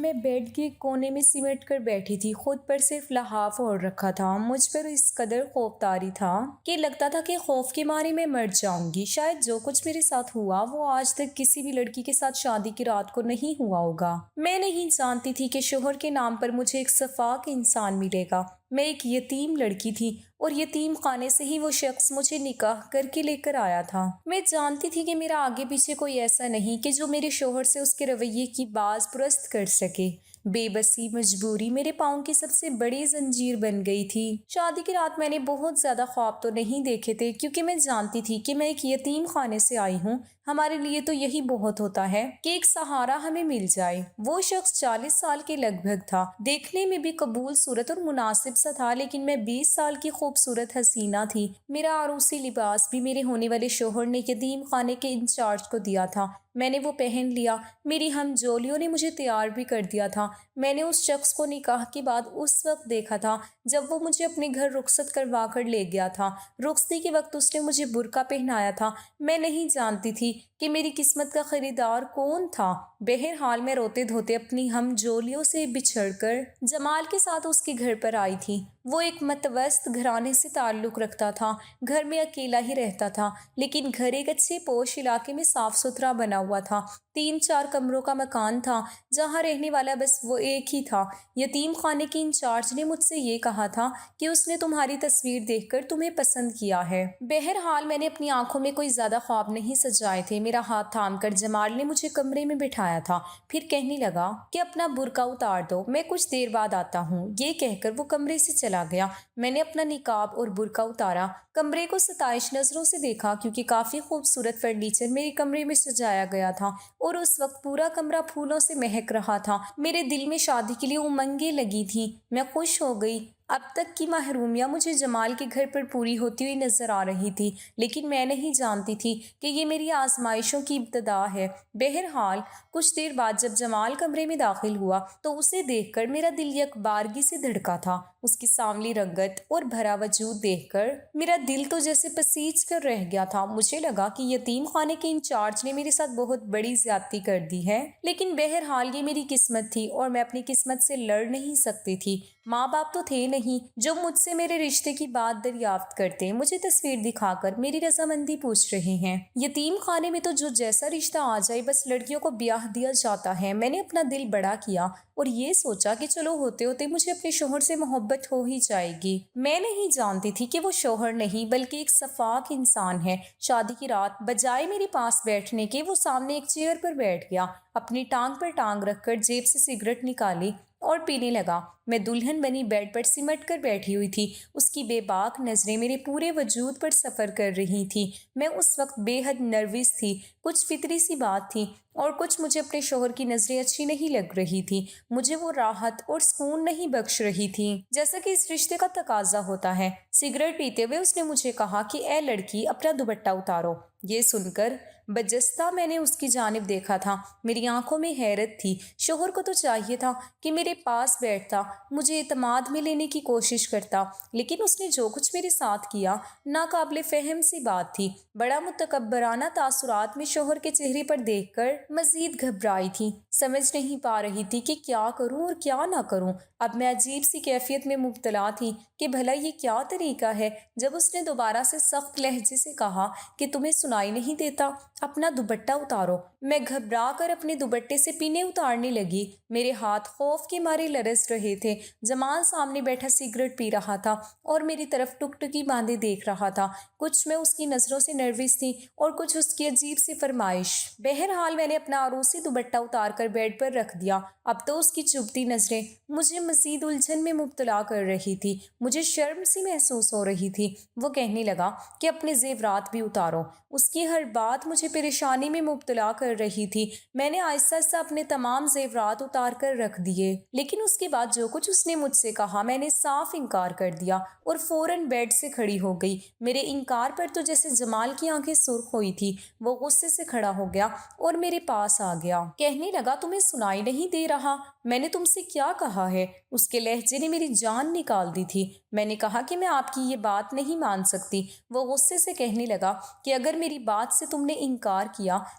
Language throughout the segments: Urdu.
میں بیڈ کے کونے میں سمٹ کر بیٹھی تھی، خود پر صرف لحاف اوڑھ رکھا تھا۔ مجھ پر اس قدر خوف طاری تھا کہ لگتا تھا کہ خوف کے مارے میں مر جاؤں گی۔ شاید جو کچھ میرے ساتھ ہوا وہ آج تک کسی بھی لڑکی کے ساتھ شادی کی رات کو نہیں ہوا ہوگا۔ میں نہیں جانتی تھی کہ شوہر کے نام پر مجھے ایک شفاق انسان ملے گا۔ میں ایک یتیم لڑکی تھی اور یتیم خانے سے ہی وہ شخص مجھے نکاح کر کے لے کر آیا تھا۔ میں جانتی تھی کہ میرا آگے پیچھے کوئی ایسا نہیں کہ جو میرے شوہر سے اس کے رویے کی باز پرست کر سکے۔ بے بسی، مجبوری میرے پاؤں کی سب سے بڑی زنجیر بن گئی تھی۔ شادی کی رات میں نے بہت زیادہ خواب تو نہیں دیکھے تھے، کیونکہ میں جانتی تھی کہ میں ایک یتیم خانے سے آئی ہوں۔ ہمارے لیے تو یہی بہت ہوتا ہے کہ ایک سہارا ہمیں مل جائے۔ وہ شخص 40 سال کے لگ بھگ تھا، دیکھنے میں بھی قبول صورت اور مناسب سا تھا، لیکن میں 20 سال کی خوبصورت حسینہ تھی۔ میرا عروسی لباس بھی میرے ہونے والے شوہر نے یتیم خانے کے انچارج کو دیا تھا۔ میں نے وہ پہن لیا۔ میری ہم جولیوں نے مجھے تیار بھی کر دیا تھا۔ میں نے اس شخص کو نکاح کے بعد اس وقت دیکھا تھا جب وہ مجھے اپنے گھر رخصت کروا کر لے گیا تھا۔ رخصتی کے وقت اس نے مجھے برقع پہنایا تھا۔ میں نہیں جانتی تھی کہ میری قسمت کا خریدار کون تھا۔ بہرحال میں روتے دھوتے اپنی ہم جولیوں سے بچھڑ کر جمال کے ساتھ اس کے گھر پر آئی تھی۔ وہ ایک متوسط گھرانے سے تعلق رکھتا تھا۔ گھر میں اکیلا ہی رہتا تھا، لیکن گھر ایک اچھے پوش علاقے میں صاف ستھرا بنا ہوا تھا۔ 3-4 کمروں کا مکان تھا جہاں رہنے والا بس وہ ایک ہی تھا۔ یتیم خانے کی انچارج نے مجھ سے یہ کہا تھا کہ اس نے تمہاری تصویر دیکھ کر تمہیں پسند کیا ہے۔ بہرحال میں نے اپنی آنکھوں میں کوئی زیادہ خواب نہیں سجائے تھے۔ میرا ہاتھ تھام کر جمال نے مجھے کمرے میں بٹھایا تھا، پھر کہنے لگا کہ اپنا برقع اتار دو، میں کچھ دیر بعد آتا ہوں۔ یہ کہہ کر وہ کمرے سے چلا گیا۔ میں نے اپنا نقاب اور برقع اتارا، کمرے کو ستائش نظروں سے دیکھا، کیونکہ کافی خوبصورت فرنیچر میرے کمرے میں سجایا گیا تھا اور اس وقت پورا کمرہ پھولوں سے مہک رہا تھا۔ میرے دل میں شادی کے لیے امنگیں لگی تھیں۔ میں خوش ہو گئی۔ اب تک کی محرومیاں مجھے جمال کے گھر پر پوری ہوتی ہوئی نظر آ رہی تھی، لیکن میں نہیں جانتی تھی کہ یہ میری آزمائشوں کی ابتدا ہے۔ بہرحال کچھ دیر بعد جب جمال کمرے میں داخل ہوا تو اسے دیکھ کر میرا دل یکبارگی سے دھڑکا تھا۔ اس کی سانولی رنگت اور بھرا وجود دیکھ کر میرا دل تو جیسے پسیج کر رہ گیا تھا۔ مجھے لگا کہ یتیم خانے کے انچارج نے میرے ساتھ بہت بڑی زیادتی کر دی ہے، لیکن بہرحال یہ میری قسمت تھی اور میں اپنی قسمت سے لڑ نہیں سکتی تھی۔ ماں باپ تو تھے نہیں جو مجھ سے میرے رشتے کی بات دریافت کرتے۔ مجھے تصویر دکھا کر میری رضامندی پوچھ رہے ہیں۔ یتیم خانے میں تو جو جیسا رشتہ آ جائے بس لڑکیوں کو بیاہ دیا جاتا ہے۔ میں نے اپنا دل بڑا کیا اور یہ سوچا کہ چلو ہوتے ہوتے مجھے اپنے شوہر سے محبت ہو ہی جائے گی۔ میں نہیں جانتی تھی کہ وہ شوہر نہیں بلکہ ایک شفاق انسان ہے۔ شادی کی رات بجائے میرے پاس بیٹھنے کے وہ سامنے ایک چیئر پر بیٹھ گیا، اپنی ٹانگ پر ٹانگ رکھ کر جیب سے سگریٹ نکالی اور پینے لگا۔ میں دلہن بنی بیڈ پر سمٹ کر بیٹھی ہوئی تھی۔ اس کی بے باک نظریں میرے پورے وجود پر سفر کر رہی تھیں۔ میں اس وقت بے حد نروس تھی۔ کچھ فطری سی بات تھی اور کچھ مجھے اپنے شوہر کی نظریں اچھی نہیں لگ رہی تھی۔ مجھے وہ راحت اور سکون نہیں بخش رہی تھی جیسا کہ اس رشتے کا تقاضا ہوتا ہے۔ سگریٹ پیتے ہوئے اس نے مجھے کہا کہ اے لڑکی، اپنا دوپٹہ اتارو۔ یہ سن کر بجستہ میں نے اس کی جانب دیکھا تھا۔ میری آنکھوں میں حیرت تھی۔ شوہر کو تو چاہیے تھا کہ میرے پاس بیٹھتا، مجھے اعتماد میں لینے کی کوشش کرتا، لیکن اس نے جو کچھ میرے ساتھ کیا ناقابل فہم سی بات تھی۔ بڑا متکبرانہ تاثرات میں شوہر کے چہرے پر دیکھ کر مزید گھبرائی تھی۔ سمجھ نہیں پا رہی تھی کہ کیا کروں اور کیا نہ کروں۔ اب میں عجیب سی کیفیت میں مبتلا تھی کہ بھلا یہ کیا طریقہ ہے۔ جب اس نے دوبارہ سے سخت لہجے سے کہا کہ تمہیں سنائی نہیں دیتا، اپنا دوپٹہ اتارو، میں گھبرا کر اپنے دوپٹے سے پینے اتارنے لگی۔ میرے ہاتھ خوف کے مارے لرز رہے تھے۔ جمال سامنے بیٹھا سگریٹ پی رہا تھا اور میری طرف ٹکٹکی باندھے دیکھ رہا تھا۔ کچھ میں اس کی نظروں سے نروس تھی اور کچھ اس کی عجیب سی فرمائش۔ بہرحال میں نے اپنا عروسی دوپٹہ اتار کر بیڈ پر رکھ دیا۔ اب تو اس کی چبھتی نظریں مجھے مزید الجھن میں مبتلا کر رہی تھی۔ مجھے شرم سی محسوس ہو رہی تھی۔ وہ کہنے لگا کہ اپنے زیورات بھی اتارو۔ اس کی ہر بات مجھے پریشانی میں مبتلا کر رہی تھی۔ میں نے آہستہ آہستہ اپنے تمام زیورات اتار کر رکھ دیے، لیکن اس کے بعد جو کچھ اس نے مجھ سے کہا میں نے صاف انکار کر دیا اور فوراً بیڈ سے کھڑی ہو گئی۔ میرے انکار پر تو جیسے جمال کی آنکھیں سرخ ہوئی تھی۔ وہ غصے سے کھڑا ہو گیا اور میرے پاس آ گیا۔ کہنے لگا تمہیں سنائی نہیں دے رہا؟ میں نے تم سے کیا کہا ہے؟ اس کے لہجے نے میری جان نکال دی تھی۔ میں نے کہا کہ میں آپ کی یہ بات نہیں مان سکتی۔ وہ غصے سے کہنے لگا کہ اگر میری بات سے تم نے انکار کیا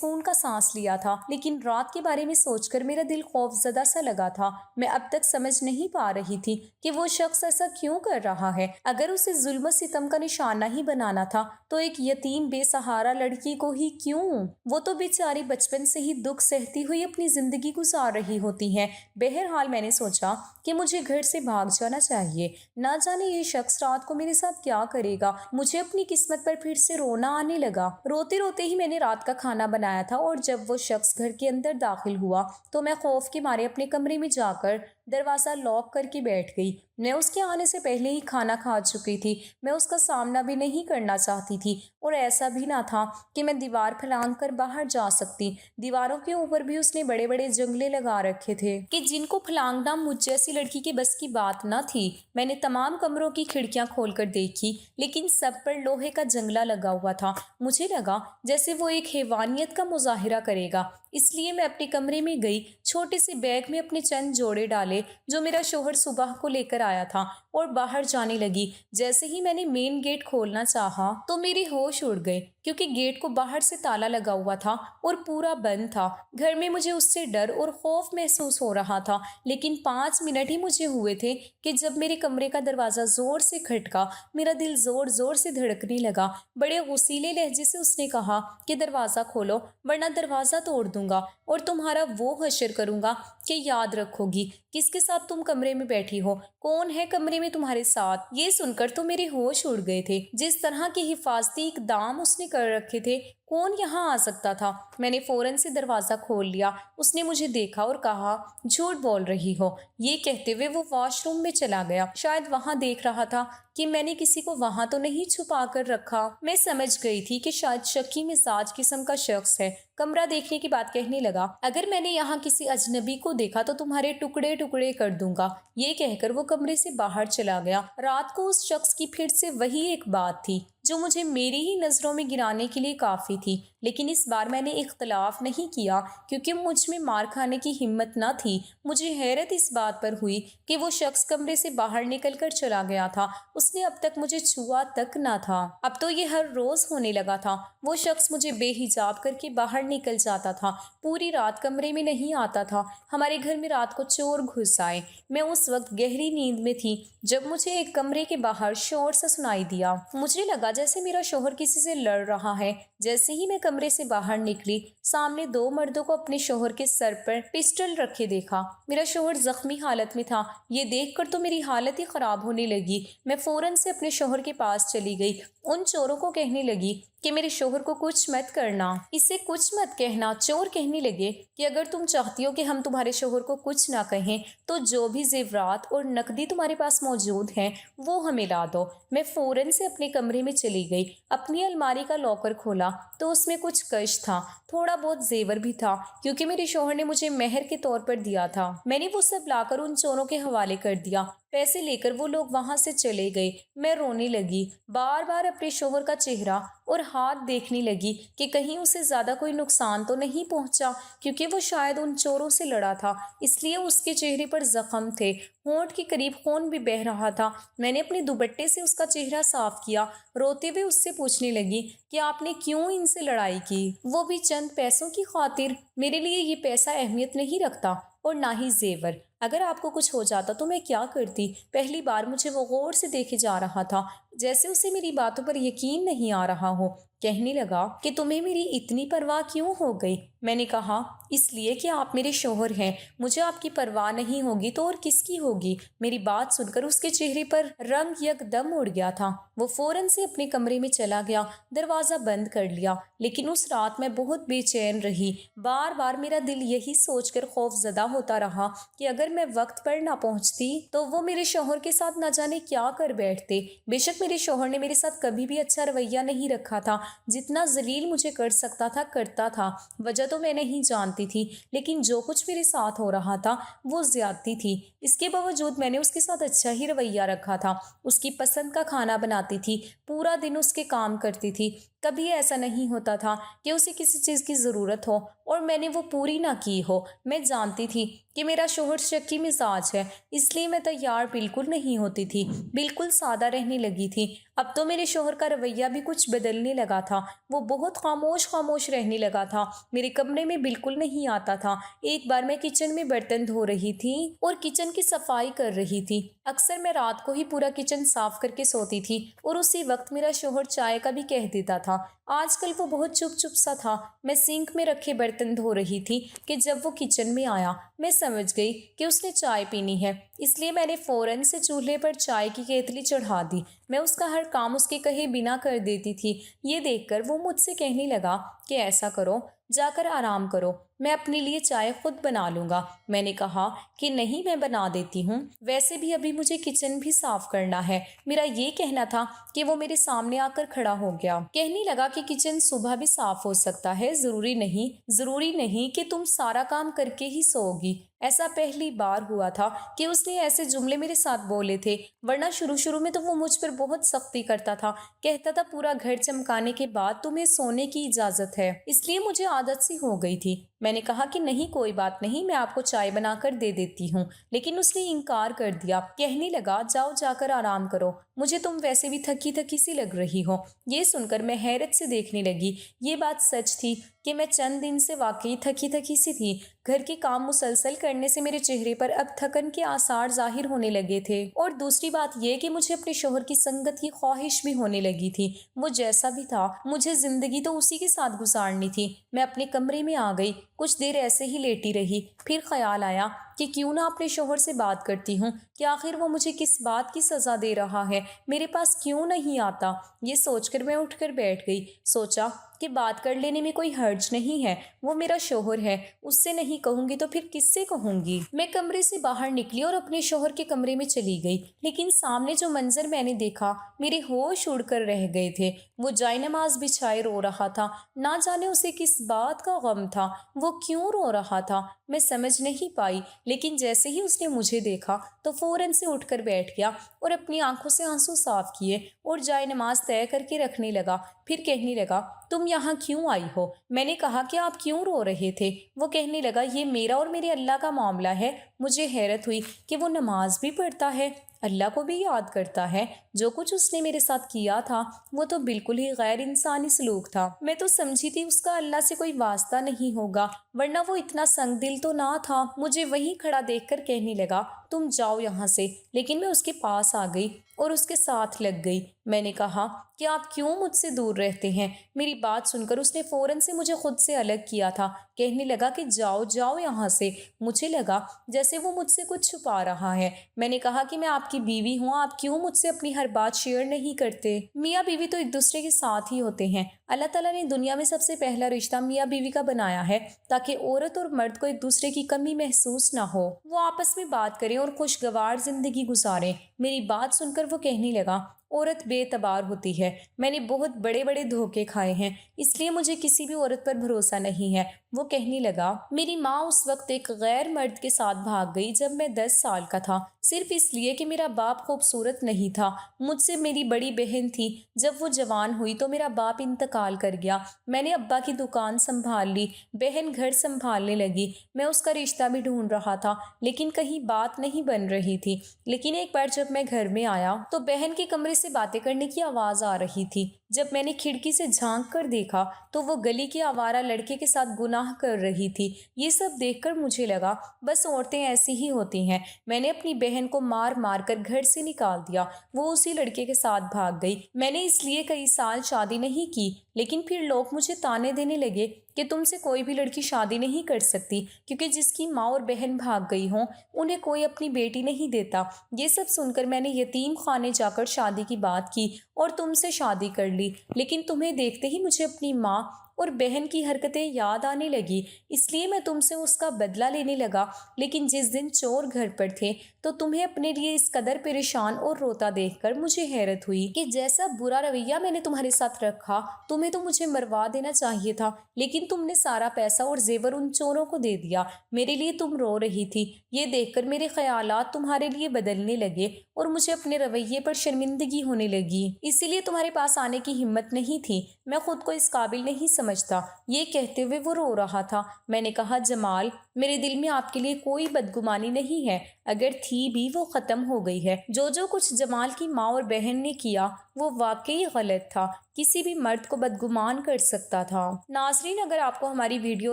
سکون کا سانس لیا تھا، لیکن رات کے بارے میں سوچ کر میرا دل خوف زدہ سا لگا تھا۔ میں اب تک سمجھ نہیں پا رہی تھی کہ وہ شخص ایسا کیوں کر رہا ہے۔ اگر اسے ظلم و ستم کا نشانہ ہی بنانا تھا تو ایک یتیم بے سہارا لڑکی کو ہی کیوں؟ وہ تو بیچاری بچپن سے ہی دکھ سہتی ہوئی اپنی زندگی گزار رہی ہوتی ہے۔ بہرحال میں نے سوچا کہ مجھے گھر سے بھاگ جانا چاہیے۔ نہ جانے یہ شخص رات کو میرے ساتھ کیا کرے گا۔ مجھے اپنی قسمت پر پھر سے رونا آنے لگا۔ روتے روتے ہی میں نے رات کا کھانا بنایا تھا، اور جب وہ شخص گھر کے اندر داخل ہوا تو میں خوف کے مارے اپنے کمرے میں جا کر دروازہ لاک کر کے بیٹھ گئی۔ میں اس کے آنے سے پہلے ہی کھانا کھا چکی تھی۔ میں اس کا سامنا بھی نہیں کرنا چاہتی تھی، اور ایسا بھی نہ تھا کہ میں دیوار پھلانگ کر باہر جا سکتی۔ دیواروں کے اوپر بھی اس نے بڑے بڑے جنگلے لگا رکھے تھے کہ جن کو پھلانگنا مجھ جیسی لڑکی کے بس کی بات نہ تھی۔ میں نے تمام کمروں کی کھڑکیاں کھول کر دیکھی، لیکن سب پر لوہے کا جنگلہ لگا ہوا تھا۔ مجھے لگا جیسے وہ ایک حیوانیت کا مظاہرہ کرے گا، اس لیے میں اپنے کمرے میں گئی، چھوٹے سے بیگ میں اپنے چند جوڑے ڈالے جو میرا شوہر صبح کو لے کر آیا تھا، اور باہر جانے لگی۔ جیسے ہی میں نے مین گیٹ کھولنا چاہا تو میرے ہوش اڑ گئے، کیونکہ گیٹ کو باہر سے تالا لگا ہوا تھا اور پورا بند تھا۔ گھر میں مجھے اس سے ڈر اور خوف محسوس ہو رہا تھا، لیکن 5 منٹ ہی مجھے ہوئے تھے کہ جب میرے کمرے کا دروازہ زور سے کھٹکا، میرا دل زور زور سے دھڑکنے لگا۔ بڑے غصیلے لہجے سے اس نے کہا کہ دروازہ کھولو، ورنہ دروازہ توڑ دوں گا اور تمہارا وہ حشر کروں گا کہ یاد رکھو گی کس کے ساتھ تم کمرے میں بیٹھی ہو، کون ہے کمرے میں تمہارے ساتھ۔ یہ سن کر تو میرے ہوش اڑ گئے تھے۔ جس طرح کے حفاظتی اقدام اس نے کر رکھے تھے، کون یہاں آ سکتا تھا؟ میں نے فوراً سے دروازہ کھول لیا۔ اس نے مجھے دیکھا اور کہا، جھوٹ بول رہی ہو۔ یہ کہتے ہوئے وہ واش روم میں چلا گیا۔ شاید وہاں دیکھ رہا تھا کہ میں نے کسی کو وہاں تو نہیں چھپا کر رکھا۔ میں سمجھ گئی تھی کہ شاید شکی مزاج قسم کا شخص ہے۔ کمرہ دیکھنے کی بات کہنے لگا، اگر میں نے یہاں کسی اجنبی کو دیکھا تو تمہارے ٹکڑے ٹکڑے کر دوں گا۔ یہ کہہ کر وہ کمرے سے باہر چلا گیا۔ رات کو اس شخص کی پھر سے وہی ایک بات تھی جو مجھے میری ہی نظروں میں گرانے کے لیے کافی تھی، لیکن اس بار میں نے اختلاف نہیں کیا کیونکہ مجھ میں مار کھانے کی ہمت نہ تھی۔ مجھے حیرت اس بات پر ہوئی کہ وہ شخص کمرے سے باہر نکل کر چلا گیا تھا۔ اس نے اب تک مجھے چھوا تک نہ تھا۔ اب تو یہ ہر روز ہونے لگا تھا۔ وہ شخص مجھے بے حجاب کر کے باہر نکل جاتا تھا، پوری رات کمرے میں نہیں آتا تھا۔ ہمارے گھر میں رات کو چور گھس آئے۔ میں اس وقت گہری نیند میں تھی جب مجھے ایک کمرے کے باہر شور سا سنائی دیا۔ مجھے لگا جیسے میرا شوہر کسی سے لڑ رہا ہے۔ جیسے ہی میں کمرے سے باہر نکلی، سامنے 2 مردوں کو اپنے شوہر کے سر پر پسٹل رکھے دیکھا۔ میرا شوہر زخمی حالت میں تھا۔ یہ دیکھ کر تو میری حالت ہی خراب ہونے لگی۔ میں فوراً سے اپنے شوہر کے پاس چلی گئی، ان چوروں کو کہنے لگی کہ میرے شوہر کو کچھ مت کرنا، اسے کچھ مت کہنا۔ چور کہنے لگے کہ اگر تم چاہتی ہو کہ ہم تمہارے شوہر کو کچھ نہ کہیں تو جو بھی زیورات اور نقدی تمہارے پاس موجود ہیں وہ ہمیں لا دو۔ میں فوراً سے اپنے کمرے میں چلی گئی، اپنی الماری کا لاکر کھولا تو اس میں کچھ کش تھا، تھوڑا بہت زیور بھی تھا کیونکہ میرے شوہر نے مجھے مہر کے طور پر دیا تھا۔ میں نے وہ سب لا کر ان چوروں کے حوالے کر دیا۔ پیسے لے کر وہ لوگ وہاں سے چلے گئے۔ میں رونے لگی، بار بار اپنے شوہر کا چہرہ اور ہاتھ دیکھنے لگی کہ کہیں اسے زیادہ کوئی نقصان تو نہیں پہنچا، کیونکہ وہ شاید ان چوروں سے لڑا تھا، اس لیے اس کے چہرے پر زخم تھے، ہونٹ کے قریب خون بھی بہہ رہا تھا۔ میں نے اپنے دوپٹے سے اس کا چہرہ صاف کیا، روتے ہوئے اس سے پوچھنے لگی کہ آپ نے کیوں ان سے لڑائی کی؟ وہ بھی چند پیسوں کی خاطر۔ میرے لیے یہ پیسہ اہمیت نہیں رکھتا اور نہ ہی زیور۔ اگر آپ کو کچھ ہو جاتا تو میں کیا کرتی؟ پہلی بار مجھے وہ غور سے دیکھے جا رہا تھا، جیسے اسے میری باتوں پر یقین نہیں آ رہا ہو۔ کہنے لگا کہ تمہیں میری اتنی پرواہ کیوں ہو گئی؟ میں نے کہا، اس لیے کہ آپ میرے شوہر ہیں، مجھے آپ کی پرواہ نہیں ہوگی تو اور کس کی ہوگی؟ میری بات سن کر اس کے چہرے پر رنگ یک دم اڑ گیا تھا۔ وہ فوراً سے اپنے کمرے میں چلا گیا، دروازہ بند کر لیا۔ لیکن اس رات میں بہت بے چین رہی۔ بار بار میرا دل یہی سوچ کر خوف زدہ ہوتا رہا کہ اگر میں وقت پر نہ پہنچتی تو وہ میرے شوہر کے ساتھ نہ جانے کیا کر بیٹھتے۔ بے شک میرے شوہر نے میرے ساتھ کبھی بھی اچھا رویہ نہیں رکھا تھا، جتنا ذلیل مجھے کر سکتا تھا کرتا تھا۔ وجہ تو میں نہیں جانتی تھی، لیکن جو کچھ میرے ساتھ ہو رہا تھا وہ زیادتی تھی۔ اس کے باوجود میں نے اس کے ساتھ اچھا ہی رویہ رکھا تھا، اس کی پسند کا کھانا بناتی تھی، پورا دن اس کے کام کرتی تھی، کبھی ایسا نہیں ہوتا تھا کہ اسے کسی چیز کی ضرورت ہو اور میں نے وہ پوری نہ کی ہو۔ میں جانتی تھی کہ میرا شوہر شکی مزاج ہے، اس لیے میں تیار بالکل نہیں ہوتی تھی، بالکل سادہ رہنے لگی تھی۔ اب تو میرے شوہر کا رویہ بھی کچھ بدلنے لگا تھا، وہ بہت خاموش رہنے لگا تھا، میرے کمرے میں بالکل نہیں آتا تھا۔ ایک بار میں کچن میں برتن دھو رہی تھی اور کچن کی صفائی کر رہی تھی۔ اکثر میں رات کو ہی پورا کچن صاف کر کے سوتی تھی اور اسی وقت میرا شوہر چائے کا بھی کہہ دیتا تھا۔ آج کل وہ بہت چپ سا تھا۔ میں سینک میں رکھے برتن دھو رہی تھی کہ جب وہ کچن میں آیا، میں سمجھ گئی کہ اس نے چائے پینی ہے، اس لیے میں نے فوراً سے چولہے پر چائے کی کیتلی چڑھا دی۔ میں اس کا ہر کام اس کے کہے بنا کر دیتی تھی۔ یہ دیکھ کر وہ مجھ سے کہنے لگا کہ ایسا کرو، جا کر آرام کرو، میں اپنے لیے چائے خود بنا لوں گا۔ میں نے کہا کہ نہیں، میں بنا دیتی ہوں، ویسے بھی ابھی مجھے کچن بھی صاف کرنا ہے۔ میرا یہ کہنا تھا کہ وہ میرے سامنے آ کر کھڑا ہو گیا۔ کہنے لگا کہ کچن صبح بھی صاف ہو سکتا ہے، ضروری نہیں کہ تم سارا کام کر کے ہی سو گی۔ ایسا پہلی بار ہوا تھا کہ اس نے ایسے جملے میرے ساتھ بولے تھے، ورنہ شروع میں تو وہ مجھ پر بہت سختی کرتا تھا، کہتا تھا پورا گھر چمکانے کے بعد تمہیں سونے کی اجازت ہے، اس لیے مجھے عادت سی ہو گئی تھی۔ میں نے کہا کہ نہیں، کوئی بات نہیں، میں آپ کو چائے بنا کر دے دیتی ہوں، لیکن اس نے انکار کر دیا۔ کہنے لگا جاؤ، جا کر آرام کرو، مجھے تم ویسے بھی تھکی سی لگ رہی ہو۔ یہ سن کر میں حیرت سے دیکھنے لگی۔ یہ بات سچ تھی کہ میں چند دن سے واقعی تھکی سی تھی۔ گھر کے کام مسلسل کرنے سے میرے چہرے پر اب تھکن کے آثار ظاہر ہونے لگے تھے، اور دوسری بات یہ کہ مجھے اپنے شوہر کی سنگت کی خواہش بھی ہونے لگی تھی۔ وہ جیسا بھی تھا، مجھے زندگی تو اسی کے ساتھ گزارنی تھی۔ میں اپنے کمرے میں آ گئی، کچھ دیر ایسے ہی لیٹی رہی، پھر خیال آیا کہ کیوں نہ اپنے شوہر سے بات کرتی ہوں کہ آخر وہ مجھے کس بات کی سزا دے رہا ہے، میرے پاس کیوں نہیں آتا۔ یہ سوچ کر میں اٹھ کر بیٹھ گئی۔ سوچا کہ بات کر لینے میں کوئی حرج نہیں ہے، وہ میرا شوہر ہے، اس سے نہیں کہوں گی تو پھر کس سے کہوں گی۔ میں کمرے سے باہر نکلی اور اپنے شوہر کے کمرے میں چلی گئی، لیکن سامنے جو منظر میں نے دیکھا، میرے ہوش اڑ کر رہ گئے تھے۔ وہ جائے نماز بچھائے رو رہا تھا، نہ جانے اسے کس بات کا غم تھا، وہ کیوں رو رہا تھا، میں سمجھ نہیں پائی، لیکن جیسے ہی اس نے مجھے دیکھا تو فوراً سے اٹھ کر بیٹھ گیا اور اپنی آنکھوں سے آنسو صاف کیے اور جائے نماز طے کر کے رکھنے لگا۔ پھر کہنے لگا تم یہاں کیوں آئی ہو؟ میں نے کہا کہ آپ کیوں رو رہے تھے؟ وہ کہنے لگا یہ میرا اور میرے اللہ کا معاملہ ہے۔ مجھے حیرت ہوئی کہ وہ نماز بھی پڑھتا ہے، اللہ کو بھی یاد کرتا ہے۔ جو کچھ اس نے میرے ساتھ کیا تھا وہ تو بالکل ہی غیر انسانی سلوک تھا۔ میں تو سمجھی تھی اس کا اللہ سے کوئی واسطہ نہیں ہوگا، ورنہ وہ اتنا سنگ دل تو نہ تھا۔ مجھے وہیں کھڑا دیکھ کر کہنے لگا تم جاؤ یہاں سے، لیکن میں اس کے پاس آ گئی اور اس کے ساتھ لگ گئی۔ میں نے کہا کہ آپ کیوں مجھ سے دور رہتے ہیں؟ میری بات سن کر اس نے فوراً سے مجھے خود سے الگ کیا تھا۔ کہنے لگا کہ جاؤ یہاں سے۔ مجھے لگا جیسے وہ مجھ سے کچھ چھپا رہا ہے۔ میں نے کہا کہ میں آپ کی بیوی ہوں، آپ کیوں مجھ سے اپنی ہر بات شیئر نہیں کرتے؟ میاں بیوی تو ایک دوسرے کے ساتھ ہی ہوتے ہیں۔ اللہ تعالیٰ نے دنیا میں سب سے پہلا رشتہ میاں بیوی کا بنایا ہے تاکہ عورت اور مرد کو ایک دوسرے کی کمی محسوس نہ ہو، وہ آپس میں بات کریں اور خوشگوار زندگی گزاریں۔ میری بات سن کر وہ کہنے لگا عورت بے اعتبار ہوتی ہے، میں نے بہت بڑے دھوکے کھائے ہیں، اس لیے مجھے کسی بھی عورت پر بھروسہ نہیں ہے۔ وہ کہنے لگا میری ماں اس وقت ایک غیر مرد کے ساتھ بھاگ گئی جب میں 10 سال کا تھا، صرف اس لیے کہ میرا باپ خوبصورت نہیں تھا۔ مجھ سے میری بڑی بہن تھی، جب وہ جوان ہوئی تو میرا باپ انتقال کر گیا، میں نے ابا کی دکان سنبھال لی، بہن گھر سنبھالنے لگی، میں اس کا رشتہ بھی ڈھونڈ رہا تھا لیکن کہیں بات نہیں بن رہی تھی۔ لیکن ایک بار جب میں گھر میں آیا تو بہن کے کمرے سے باتیں کرنے کی آواز آ رہی تھی۔ جب میں نے کھڑکی سے جھانک کر دیکھا تو وہ گلی کے آوارہ لڑکے کے ساتھ گناہ کر رہی تھی۔ یہ سب دیکھ کر مجھے لگا بس عورتیں ایسی ہی ہوتی ہیں۔ میں نے اپنی بہن کو مار کر گھر سے نکال دیا، وہ اسی لڑکے کے ساتھ بھاگ گئی۔ میں نے اس لیے کئی سال شادی نہیں کی، لیکن پھر لوگ مجھے طعنے دینے لگے کہ تم سے کوئی بھی لڑکی شادی نہیں کر سکتی کیونکہ جس کی ماں اور بہن بھاگ گئی ہوں انہیں کوئی اپنی بیٹی نہیں دیتا۔ یہ سب سن کر میں نے یتیم خانے جا کر شادی کی بات کی اور تم سے شادی کر لی، لیکن تمہیں دیکھتے ہی مجھے اپنی ماں اور بہن کی حرکتیں یاد آنے لگی، اس لیے میں تم سے اس کا بدلہ لینے لگا۔ لیکن جس دن چور گھر پر تھے تو تمہیں اپنے لیے اس قدر پریشان اور روتا دیکھ کر مجھے حیرت ہوئی کہ جیسا برا رویہ میں نے تمہارے ساتھ رکھا، تمہیں تو مجھے مروا دینا چاہیے تھا، لیکن تم نے سارا پیسہ اور زیور ان چوروں کو دے دیا۔ میرے لیے تم رو رہی تھی، یہ دیکھ کر میرے خیالات تمہارے لیے بدلنے لگے اور مجھے اپنے رویے پر شرمندگی ہونے لگی، اسی لیے تمہارے پاس آنے کی ہمت نہیں تھی۔ میں خود کو اس قابل نہیں سمجھتا۔ یہ کہتے ہوئے وہ رو رہا تھا۔ میں نے کہا، جمال، میرے دل میں آپ کے لیے کوئی بدگمانی نہیں ہے، اگر تھی بھی وہ ختم ہو گئی ہے۔ جو کچھ جمال کی ماں اور بہن نے کیا وہ واقعی غلط تھا، کسی بھی مرد کو بدگمان کر سکتا تھا۔ ناظرین، اگر آپ کو ہماری ویڈیو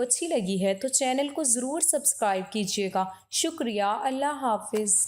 اچھی لگی ہے تو چینل کو ضرور سبسکرائب کیجیے گا۔ شکریہ۔ اللہ حافظ۔